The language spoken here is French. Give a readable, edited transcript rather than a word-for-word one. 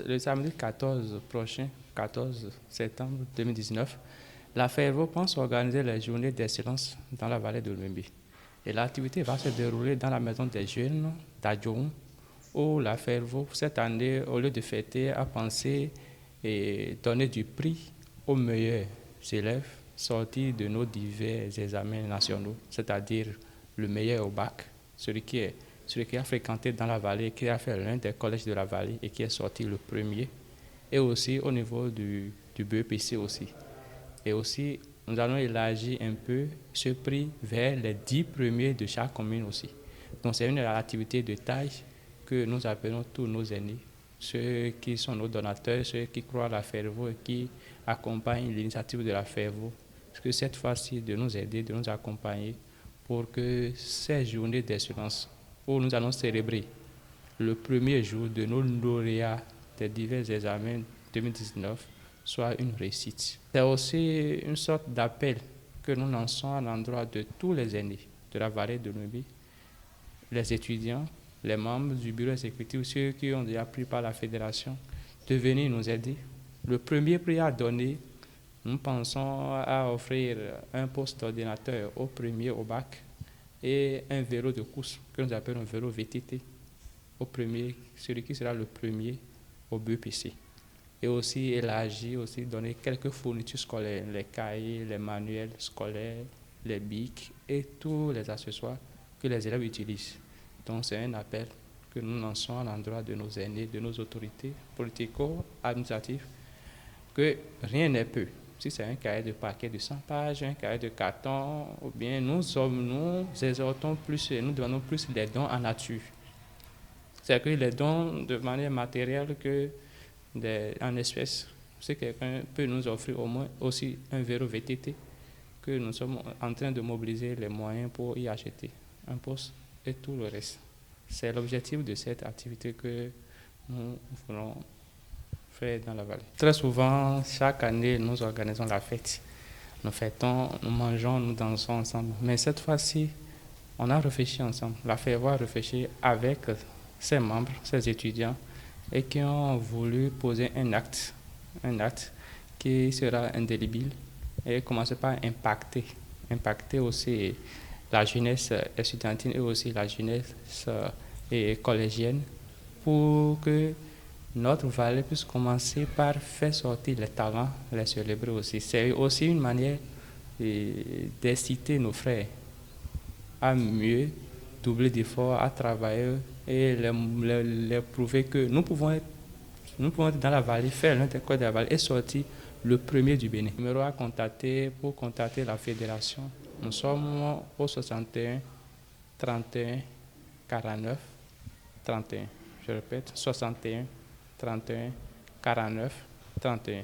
Le samedi 14 prochain, 14 septembre 2019, la FERVO pense organiser les journées d'excellence dans la vallée de l'Oumbi. Et l'activité va se dérouler dans la maison des jeunes d'Adjoum, où la FERVO, cette année, au lieu de fêter, a pensé et donner du prix aux meilleurs élèves sortis de nos divers examens nationaux, c'est-à-dire le meilleur au bac, celui qui a fréquenté dans la vallée, qui a fait l'un des collèges de la vallée et qui est sorti le premier, et aussi au niveau du BEPC aussi. Et aussi, nous allons élargir un peu ce prix vers les 10 premiers de chaque commune aussi. Donc c'est une activité de taille que nous appelons tous nos aînés, ceux qui sont nos donateurs, ceux qui croient à la FERVO et qui accompagnent l'initiative de la FERVO. Parce que cette fois-ci, de nous aider, de nous accompagner pour que ces journées d'excellence où nous allons célébrer le premier jour de nos lauréats des divers examens 2019 soit une réussite. C'est aussi une sorte d'appel que nous lançons à l'endroit de tous les aînés de la vallée de l'Oumbi, les étudiants, les membres du bureau exécutif, ceux qui ont déjà pris par la fédération, de venir nous aider. Le premier prix à donner, nous pensons à offrir un poste d'ordinateur au premier au bac et un vélo de course que nous appelons un vélo VTT au premier, celui qui sera le premier au BEPC. Et aussi élargir, aussi donner quelques fournitures scolaires, les cahiers, les manuels scolaires, les bics et tous les accessoires que les élèves utilisent. Donc c'est un appel que nous lançons à l'endroit de nos aînés, de nos autorités politico-administratives, que rien n'est peu. Si c'est un cahier de paquet de 100 pages, un cahier de carton, ou bien nous exhortons plus et nous demandons plus les dons en nature. C'est que les dons de manière matérielle que en espèces. Si quelqu'un peut nous offrir au moins aussi un vélo VTT, que nous sommes en train de mobiliser les moyens pour y acheter un poste et tout le reste. C'est l'objectif de cette activité que nous voulons faire dans la vallée. Très souvent, chaque année, nous organisons la fête. Nous fêtons, nous mangeons, nous dansons ensemble. Mais cette fois-ci, on a réfléchi ensemble. La FERVO a réfléchi avec ses membres, ses étudiants, et qui ont voulu poser un acte qui sera indélébile et commencer par impacter aussi la jeunesse estudiantine et aussi la jeunesse collégienne pour que notre vallée puisse commencer par faire sortir les talents, les célébrer aussi. C'est aussi une manière d'inciter nos frères à mieux doubler d'efforts, à travailler et les prouver que nous pouvons être dans la vallée, faire l'un des codes de la vallée et sortir le premier du Bénin. Le numéro à contacter pour contacter la fédération, nous sommes au 61 31 49 31. Je répète, 61 31 49 31.